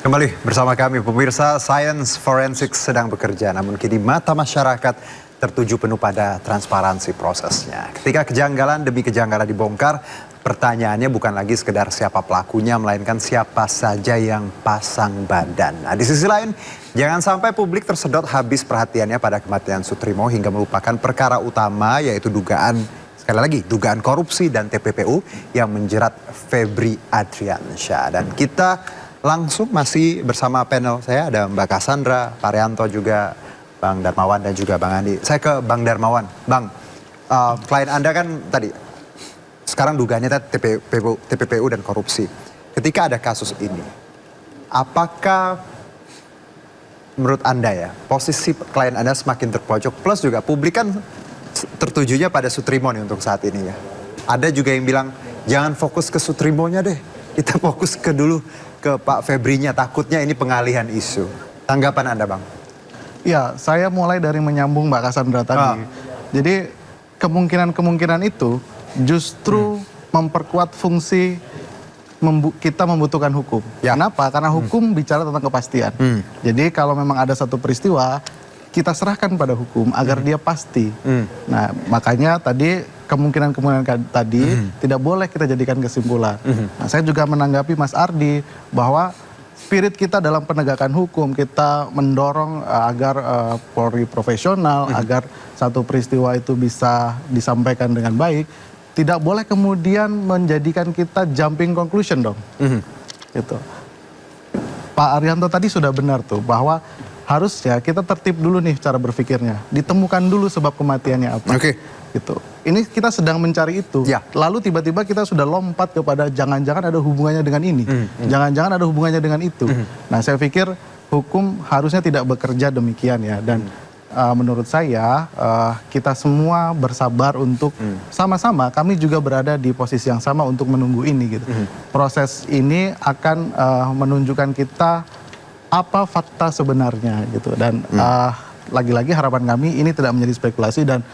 Kembali bersama kami, pemirsa. Science Forensic sedang bekerja, namun kini mata masyarakat tertuju penuh pada transparansi prosesnya. Ketika kejanggalan demi kejanggalan dibongkar, pertanyaannya bukan lagi sekedar siapa pelakunya, melainkan siapa saja yang pasang badan. Nah, di sisi lain, jangan sampai publik tersedot habis perhatiannya pada kematian Sutrimo hingga melupakan perkara utama, yaitu sekali lagi, dugaan korupsi dan TPPU yang menjerat Febri Adriansyah. Dan kita langsung masih bersama panel saya, ada Mbak Cassandra, Pak Arianto juga, Bang Darmawan dan juga Bang Andi. Saya ke Bang Darmawan. Bang, klien Anda kan tadi, sekarang dugaannya TPPU dan korupsi. Ketika ada kasus ini, apakah menurut Anda ya, posisi klien Anda semakin terpojok, plus juga publik kan tertujunya pada Sutrimo nih untuk saat ini ya. Ada juga yang bilang, jangan fokus ke Sutrimonya deh, kita fokus ke Pak Febrinya, takutnya ini pengalihan isu. Tanggapan Anda, Bang? Ya, saya mulai dari menyambung Mbak Cassandra tadi. Jadi kemungkinan-kemungkinan itu justru memperkuat fungsi kita membutuhkan hukum. Ya. Kenapa? Karena hukum bicara tentang kepastian. Jadi kalau memang ada satu peristiwa, kita serahkan pada hukum agar dia pasti. Nah, makanya tadi kemungkinan-kemungkinan tadi tidak boleh kita jadikan kesimpulan. Nah, saya juga menanggapi Mas Ardi bahwa spirit kita dalam penegakan hukum, kita mendorong agar Polri profesional, agar satu peristiwa itu bisa disampaikan dengan baik, tidak boleh kemudian menjadikan kita jumping conclusion dong. Gitu. Pak Arianto tadi sudah benar tuh bahwa harusnya kita tertib dulu nih cara berpikirnya, ditemukan dulu sebab kematiannya apa. Gitu. Ini kita sedang mencari itu, lalu tiba-tiba kita sudah lompat kepada jangan-jangan ada hubungannya dengan ini, jangan-jangan ada hubungannya dengan itu. Nah, saya pikir hukum harusnya tidak bekerja demikian ya, dan menurut saya kita semua bersabar untuk sama-sama, kami juga berada di posisi yang sama untuk menunggu ini gitu. Proses ini akan menunjukkan kita apa fakta sebenarnya gitu, dan lagi-lagi harapan kami ini tidak menjadi spekulasi dan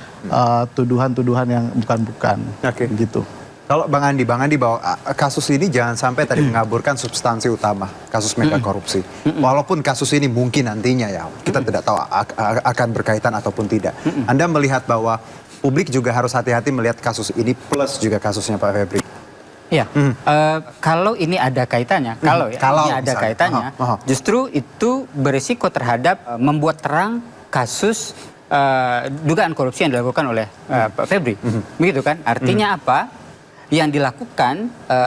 tuduhan-tuduhan yang bukan-bukan. Gitu. Kalau Bang Andi bahwa kasus ini jangan sampai tadi mengaburkan substansi utama kasus mega korupsi. Walaupun kasus ini mungkin nantinya ya kita tidak tahu akan berkaitan ataupun tidak. Anda melihat bahwa publik juga harus hati-hati melihat kasus ini plus juga kasusnya Pak Febri. Ya, kalau ini ada kaitannya, ini ada kaitannya, justru itu berisiko terhadap membuat terang kasus dugaan korupsi yang dilakukan oleh Pak Febri, begitu kan? Artinya apa? Yang dilakukan,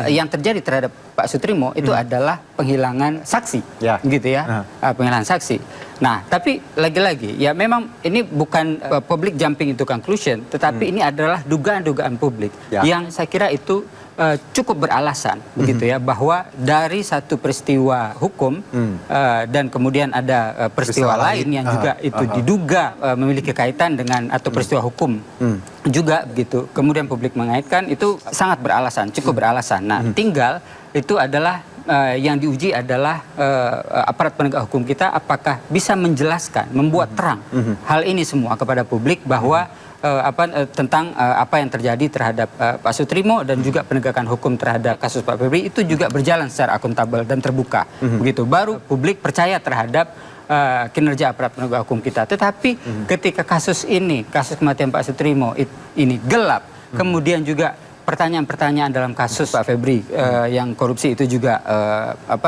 yang terjadi terhadap Pak Sutrimo itu adalah penghilangan saksi, gitu ya, penghilangan saksi. Nah, tapi lagi-lagi, ya memang ini bukan public jumping into conclusion, tetapi ini adalah dugaan-dugaan publik yang saya kira itu cukup beralasan, begitu ya, bahwa dari satu peristiwa hukum dan kemudian ada peristiwa lain yang juga itu diduga memiliki kaitan dengan atau peristiwa hukum juga begitu. Kemudian publik mengaitkan itu sangat beralasan, cukup beralasan. Nah, tinggal itu adalah yang diuji adalah aparat penegak hukum kita apakah bisa menjelaskan, membuat terang hal ini semua kepada publik bahwa tentang apa yang terjadi terhadap Pak Sutrimo dan juga penegakan hukum terhadap kasus Pak Febri itu juga berjalan secara akuntabel dan terbuka. Begitu baru publik percaya terhadap kinerja aparat penegak hukum kita. Tetapi ketika kasus kematian Pak Sutrimo ini gelap, kemudian juga pertanyaan-pertanyaan dalam kasus Pak Febri yang korupsi itu juga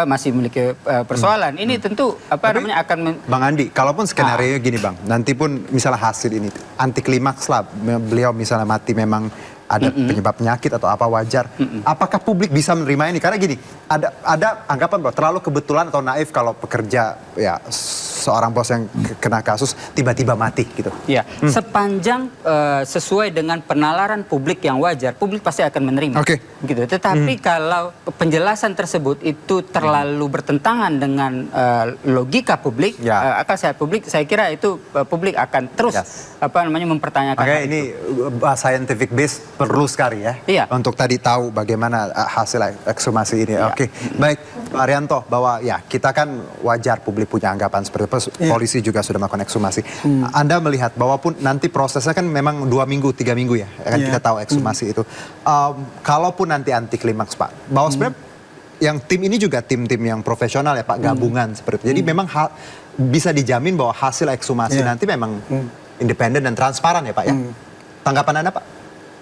masih memiliki persoalan. Ini tentu akan Bang Andi, kalaupun skenario gini Bang, nanti pun misalnya hasil ini anti klimaks lah, beliau misalnya mati memang ada penyebab penyakit atau apa wajar. Apakah publik bisa menerima ini? Karena gini, ada anggapan bahwa terlalu kebetulan atau naif kalau pekerja ya seorang bos yang kena kasus tiba-tiba mati gitu. Ya, sepanjang sesuai dengan penalaran publik yang wajar, publik pasti akan menerima. Gitu. Tetapi kalau penjelasan tersebut itu terlalu bertentangan dengan logika publik, akal sehat publik, saya kira itu publik akan terus mempertanyakan. Ini scientific base perlu sekali ya, untuk tadi tahu bagaimana hasil ekshumasi ini. Baik, Pak Arianto, bahwa ya kita kan wajar publik punya anggapan seperti itu. Polisi juga sudah melakukan ekshumasi. Anda melihat bahwa pun nanti prosesnya kan memang 2 minggu, 3 minggu ya, kan kita tahu ekshumasi itu. Kalaupun nanti anti klimaks Pak, bahwa sebenarnya yang tim ini juga tim-tim yang profesional ya Pak, gabungan seperti itu. Jadi memang bisa dijamin bahwa hasil ekshumasi nanti memang independen dan transparan ya Pak ya. Tanggapan Anda Pak?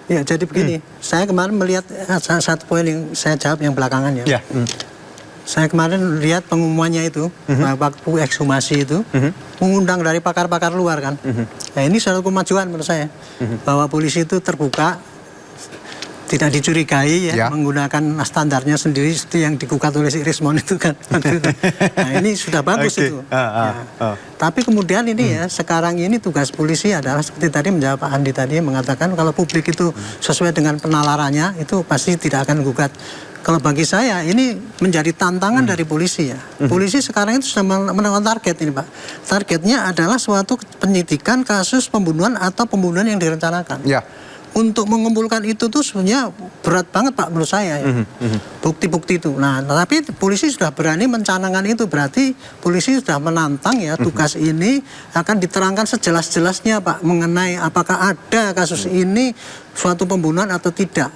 Ya, jadi begini, saya kemarin melihat satu poin yang saya jawab yang belakangan ya. Ya. Saya kemarin lihat pengumumannya itu, waktu ekshumasi itu, mengundang dari pakar-pakar luar kan. Nah ini suatu kemajuan menurut saya, bahwa polisi itu terbuka, tidak dicurigai ya, menggunakan standarnya sendiri seperti yang digugat oleh si Rismon itu kan. Nah ini sudah bagus itu. Tapi kemudian ini ya, sekarang ini tugas polisi adalah seperti tadi menjawab Pak Andi tadi mengatakan kalau publik itu sesuai dengan penalarannya itu pasti tidak akan gugat. Kalau bagi saya ini menjadi tantangan dari polisi ya. Polisi sekarang itu sudah menemukan target ini Pak. Targetnya adalah suatu penyidikan kasus pembunuhan atau pembunuhan yang direncanakan. Ya. Untuk mengumpulkan itu tuh sebenarnya berat banget Pak menurut saya ya. Bukti-bukti itu. Nah, tapi polisi sudah berani mencanangkan itu. Berarti polisi sudah menantang ya tugas ini akan diterangkan sejelas-jelasnya Pak mengenai apakah ada kasus ini suatu pembunuhan atau tidak.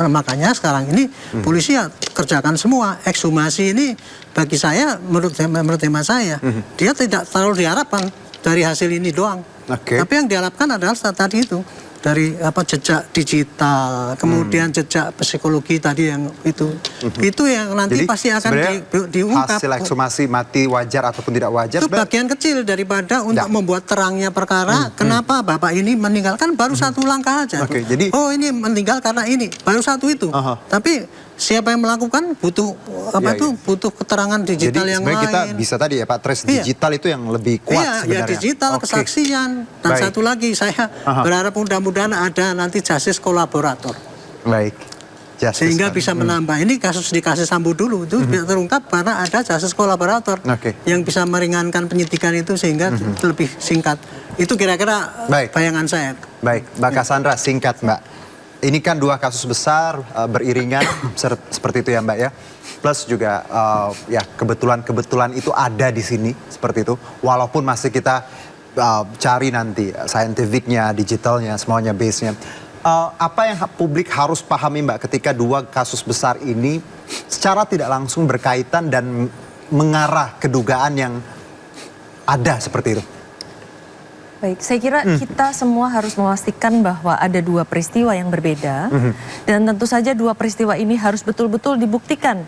Makanya sekarang ini polisi ya kerjakan semua. Ekshumasi ini bagi saya menurut hemat saya dia tidak terlalu diharapkan dari hasil ini doang. Tapi yang diharapkan adalah tadi itu dari jejak digital, kemudian jejak psikologi tadi yang itu yang nanti pasti akan diungkap. Hasil ekshumasi mati wajar ataupun tidak wajar itu bagian kecil daripada untuk membuat terangnya perkara. Kenapa bapak ini meninggal, kan baru satu langkah aja. Jadi, oh ini meninggal karena ini, baru satu itu. Tapi siapa yang melakukan butuh butuh keterangan digital yang lain. Jadi kita bisa tadi ya Pak, trace digital itu yang lebih kuat sebenarnya. Ya digital, kesaksian. Dan satu lagi saya berharap mudah-mudahan ada nanti justice kolaborator. Baik. Sehingga bisa menambah. Ini kasus di kasus Sambo dulu itu terungkap karena ada justice kolaborator yang bisa meringankan penyidikan itu sehingga lebih singkat. Itu kira-kira bayangan saya. Baik, Mbak Cassandra, singkat Mbak. Ini kan dua kasus besar beriringan seperti itu ya Mbak ya. Plus juga ya kebetulan itu ada di sini seperti itu. Walaupun masih kita cari nanti scientificnya, digitalnya, semuanya base-nya. Apa yang publik harus pahami Mbak ketika dua kasus besar ini secara tidak langsung berkaitan dan mengarah ke dugaan yang ada seperti itu? Baik, saya kira kita semua harus memastikan bahwa ada dua peristiwa yang berbeda dan tentu saja dua peristiwa ini harus betul-betul dibuktikan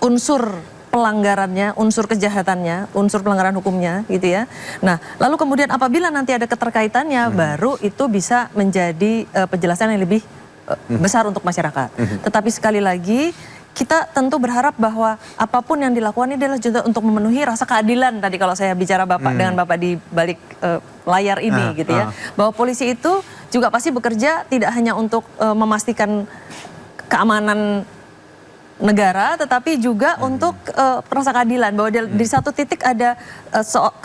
unsur pelanggarannya, unsur kejahatannya, unsur pelanggaran hukumnya gitu ya. Nah, lalu kemudian apabila nanti ada keterkaitannya baru itu bisa menjadi penjelasan yang lebih besar untuk masyarakat. Tetapi sekali lagi kita tentu berharap bahwa apapun yang dilakukan ini adalah juga untuk memenuhi rasa keadilan tadi kalau saya bicara Bapak dengan Bapak di balik layar ini gitu ya. Bahwa polisi itu juga pasti bekerja tidak hanya untuk memastikan keamanan negara tetapi juga untuk rasa keadilan bahwa di satu titik ada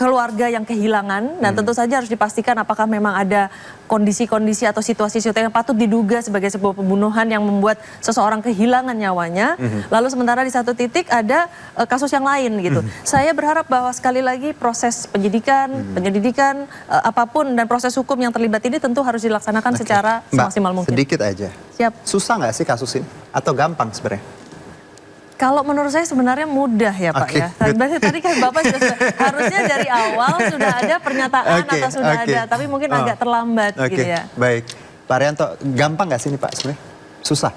keluarga yang kehilangan dan tentu saja harus dipastikan apakah memang ada kondisi-kondisi atau situasi-situasi yang patut diduga sebagai sebuah pembunuhan yang membuat seseorang kehilangan nyawanya. Lalu sementara di satu titik ada kasus yang lain gitu. Saya berharap bahwa sekali lagi proses penyelidikan apapun dan proses hukum yang terlibat ini tentu harus dilaksanakan secara semaksimal mungkin. Sedikit aja. Siap. Susah nggak sih kasus ini? Atau gampang sebenarnya? Kalau menurut saya sebenarnya mudah ya Pak ya. Tadi kan Bapak harusnya dari awal sudah ada pernyataan atau sudah ada, tapi mungkin agak terlambat gitu ya. Baik, Pak Arianto, gampang nggak sih ini Pak sebenarnya? Susah?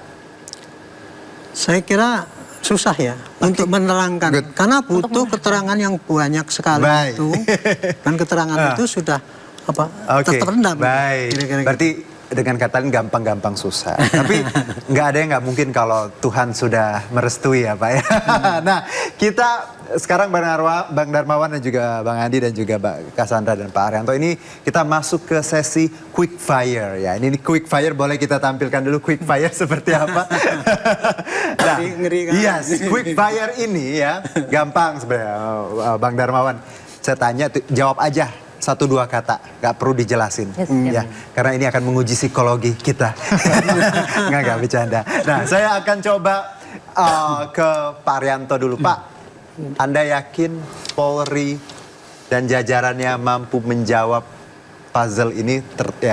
Saya kira susah ya untuk menerangkan, karena butuh keterangan yang banyak sekali itu, dan keterangan itu sudah terpendam. Baik, berarti dengan kata lain gampang-gampang susah. Tapi nggak ada yang nggak mungkin kalau Tuhan sudah merestui ya Pak ya. Nah kita sekarang Bang Darmawan dan juga Bang Andi dan juga Mbak Cassandra dan Pak Arianto ini kita masuk ke sesi quick fire ya. Ini quick fire boleh kita tampilkan dulu quick fire seperti apa. Nah, yes, quick fire ini ya gampang sebenarnya Bang Darmawan. Saya tanya jawab aja. 1-2 kata, nggak perlu dijelasin, ya, karena ini akan menguji psikologi kita. nggak bercanda. Nah, saya akan coba ke Pak Arianto dulu, Pak. Anda yakin Polri dan jajarannya mampu menjawab puzzle ini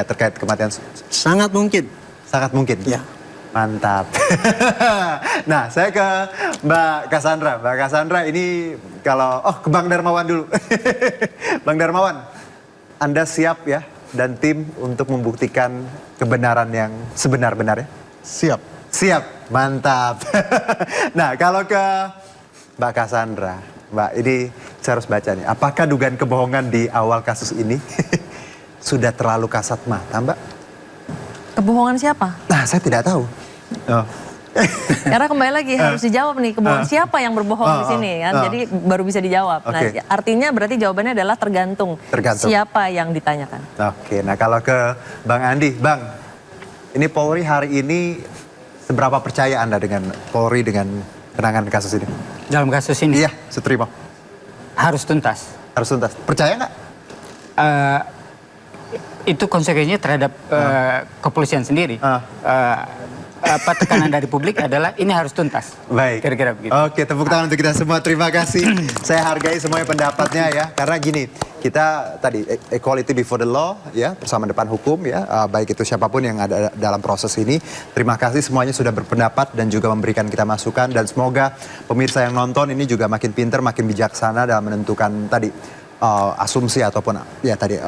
terkait kematian? Sangat mungkin. Sangat mungkin. Ya. Mantap. Nah, saya ke Mbak Cassandra. Mbak Cassandra ini kalau, ke Bang Darmawan dulu. Bang Darmawan, Anda siap ya dan tim untuk membuktikan kebenaran yang sebenar-benarnya? Siap. Siap, mantap. Nah, kalau ke Mbak Cassandra, Mbak, ini saya harus baca nih. Apakah dugaan kebohongan di awal kasus ini sudah terlalu kasat mata, Mbak? Kebohongan siapa? Nah, saya tidak tahu. Oh. Karena kembali lagi harus dijawab nih, kebohongan siapa yang berbohong di sini kan. Jadi baru bisa dijawab. Nah, Oke. artinya berarti jawabannya adalah tergantung siapa yang ditanyakan. Oke, nah kalau ke Bang Andi, Bang, ini Polri hari ini seberapa percaya Anda dengan Polri dengan penanganan kasus ini? Dalam kasus ini Iya, Sutrimo. harus tuntas. Harus tuntas. Percaya nggak? Itu konsekuensinya terhadap kepolisian sendiri. Tekanan dari publik adalah ini harus tuntas. Baik. Kira-kira begitu. Oke, tepuk tangan untuk kita semua. Terima kasih. Saya hargai semuanya pendapatnya ya. Karena gini, kita tadi equality before the law ya, bersama depan hukum ya. Baik itu siapapun yang ada dalam proses ini. Terima kasih semuanya sudah berpendapat dan juga memberikan kita masukan. Dan semoga pemirsa yang nonton ini juga makin pinter, makin bijaksana dalam menentukan tadi asumsi ataupun ya tadi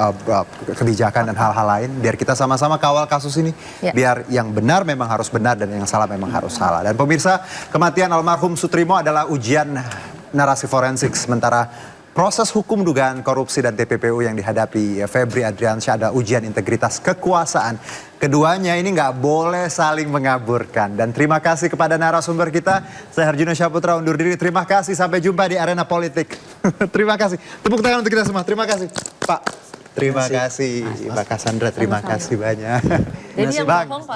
kebijakan dan hal-hal lain, biar kita sama-sama kawal kasus ini, biar yang benar memang harus benar dan yang salah memang harus salah. Dan pemirsa, kematian almarhum Sutrimo adalah ujian narasi forensik, sementara proses hukum dugaan korupsi dan TPPU yang dihadapi Febri Adriansyah ada ujian integritas kekuasaan. Keduanya ini nggak boleh saling mengaburkan. Dan terima kasih kepada narasumber kita. Saya Harjuno Syaputra undur diri. Terima kasih. Sampai jumpa di arena politik. Terima kasih. Tepuk tangan untuk kita semua. Terima kasih. Pak. Terima kasih. Mbak Cassandra, terima kasih banyak. Jadi yang Bang. bohong, Pak.